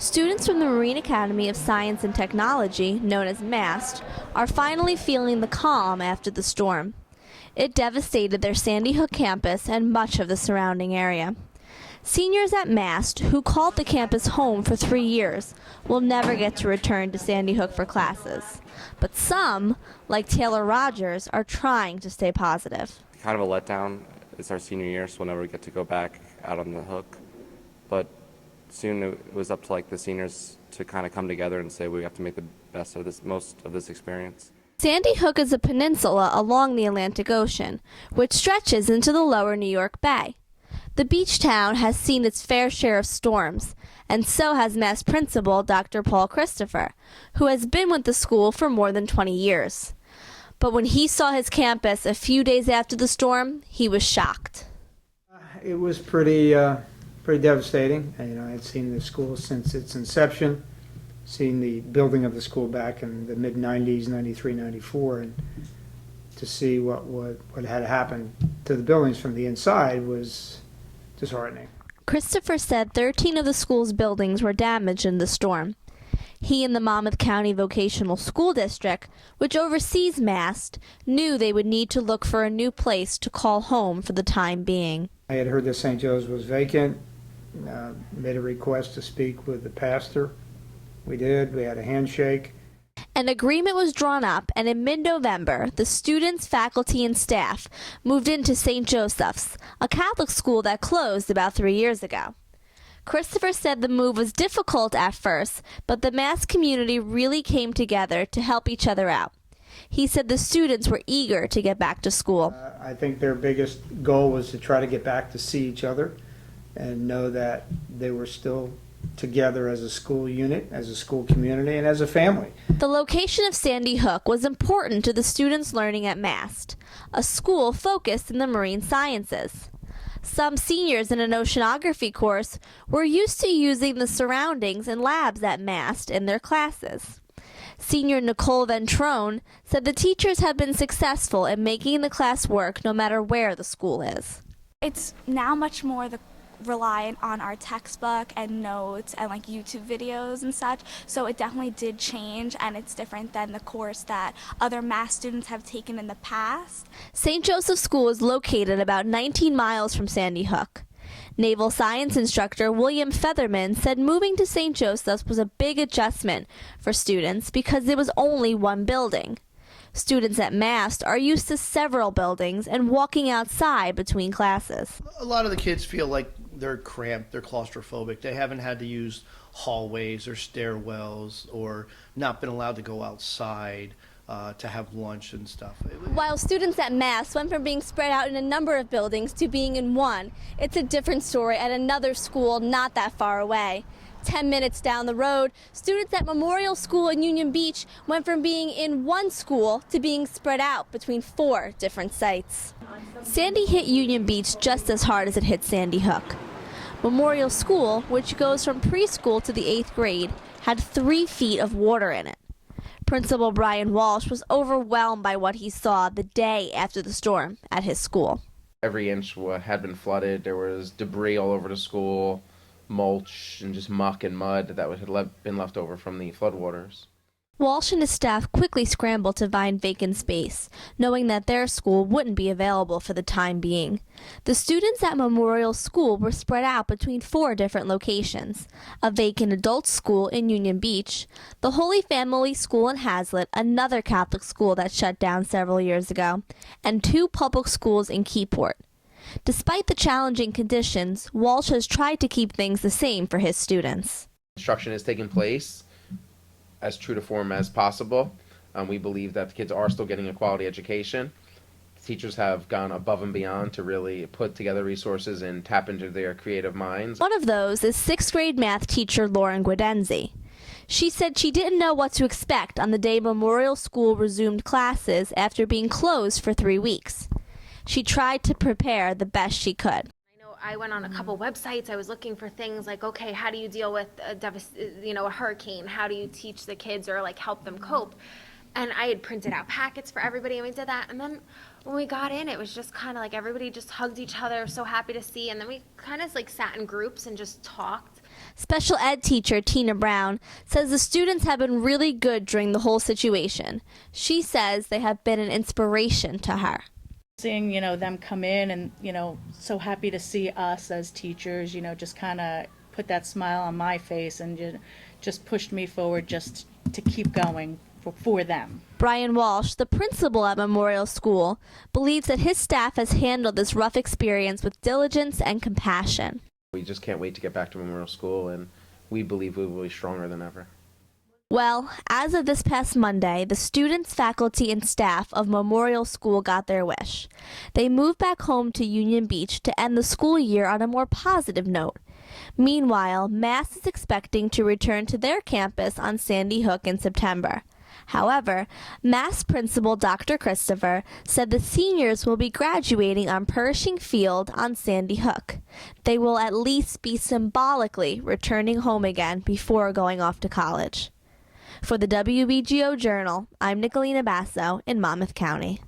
Students from the Marine Academy of Science and Technology, known as MAST, are finally feeling the calm after the storm. It devastated their Sandy Hook campus and much of the surrounding area. Seniors at MAST, who called the campus home for 3 years, will never get to return to Sandy Hook for classes. But some, like Taylor Rogers, are trying to stay positive. Kind of a letdown. It's our senior year, so we'll never get to go back out on the hook. But soon it was up to the seniors to kind of come together and say we have to make the best of this, most of this experience. Sandy Hook is a peninsula along the Atlantic Ocean, which stretches into the lower New York Bay. The beach town has seen its fair share of storms, and so has MAST principal Dr. Paul Christopher, who has been with the school for more than 20 years. But when he saw his campus a few days after the storm, he was shocked. It was pretty devastating. I had seen the school since its inception, seen the building of the school back in the mid-90s, 93, 94, and to see what had happened to the buildings from the inside was disheartening. Christopher said 13 of the school's buildings were damaged in the storm. He and the Monmouth County Vocational School District, which oversees MAST, knew they would need to look for a new place to call home for the time being. I had heard that St. Joe's was vacant, made a request to speak with the pastor. We did. We had a handshake. An agreement was drawn up, and in mid-November, the students, faculty, and staff moved into St. Joseph's, a Catholic school that closed about 3 years ago. Christopher said the move was difficult at first, but the MAST community really came together to help each other out. He said the students were eager to get back to school. I think their biggest goal was to try to get back to see each other and know that they were still together as a school unit, as a school community, and as a family. The location of Sandy Hook was important to the students learning at MAST, a school focused in the marine sciences. Some seniors in an oceanography course were used to using the surroundings and labs at MAST in their classes. Senior Nicole Ventrone said the teachers have been successful in making the class work no matter where the school is. It's now much more reliant on our textbook and notes and YouTube videos and such, so it definitely did change, and it's different than the course that other MAST students have taken in the past. St. Joseph School is located about 19 miles from Sandy Hook. Naval science instructor William Featherman said moving to St. Joseph's was a big adjustment for students because it was only one building. Students at MAST are used to several buildings and walking outside between classes. A lot of the kids feel like they're cramped, they're claustrophobic. They haven't had to use hallways or stairwells or not been allowed to go outside to have lunch and stuff. While students at MAST went from being spread out in a number of buildings to being in one, it's a different story at another school not that far away. 10 minutes down the road, students at Memorial School in Union Beach went from being in one school to being spread out between 4 different sites. Sandy hit Union Beach just as hard as it hit Sandy Hook. Memorial School, which goes from preschool to the 8th grade, had 3 feet of water in it. Principal Brian Walsh was overwhelmed by what he saw the day after the storm at his school. Every inch had been flooded. There was debris all over the school, mulch and just muck and mud that had been left over from the floodwaters. Walsh and his staff quickly scrambled to find vacant space, knowing that their school wouldn't be available for the time being. The students at Memorial School were spread out between 4 different locations: a vacant adult school in Union Beach, the Holy Family School in Hazlet, another Catholic school that shut down several years ago, and 2 public schools in Keyport. Despite the challenging conditions, Walsh has tried to keep things the same for his students. Instruction is taking place as true to form as possible. We believe that the kids are still getting a quality education. The teachers have gone above and beyond to really put together resources and tap into their creative minds. One of those is 6th grade math teacher Lauren Guidenzi. She said she didn't know what to expect on the day Memorial School resumed classes after being closed for 3 weeks. She tried to prepare the best she could. I went on a couple websites. I was looking for things like, okay, how do you deal with a hurricane? How do you teach the kids or help them cope? And I had printed out packets for everybody, and we did that. And then when we got in, it was just kind of everybody just hugged each other, so happy to see. And then we kind of sat in groups and just talked. Special ed teacher Tina Brown says the students have been really good during the whole situation. She says they have been an inspiration to her. Seeing, them come in and, so happy to see us as teachers, just kind of put that smile on my face and just pushed me forward just to keep going for them. Brian Walsh, the principal at Memorial School, believes that his staff has handled this rough experience with diligence and compassion. We just can't wait to get back to Memorial School, and we believe we will be stronger than ever. Well, as of this past Monday, the students, faculty, and staff of Memorial School got their wish. They moved back home to Union Beach to end the school year on a more positive note. Meanwhile, Mass is expecting to return to their campus on Sandy Hook in September. However, Mass Principal Dr. Christopher said the seniors will be graduating on Pershing Field on Sandy Hook. They will at least be symbolically returning home again before going off to college. For the WBGO Journal, I'm Nicolina Basso in Monmouth County.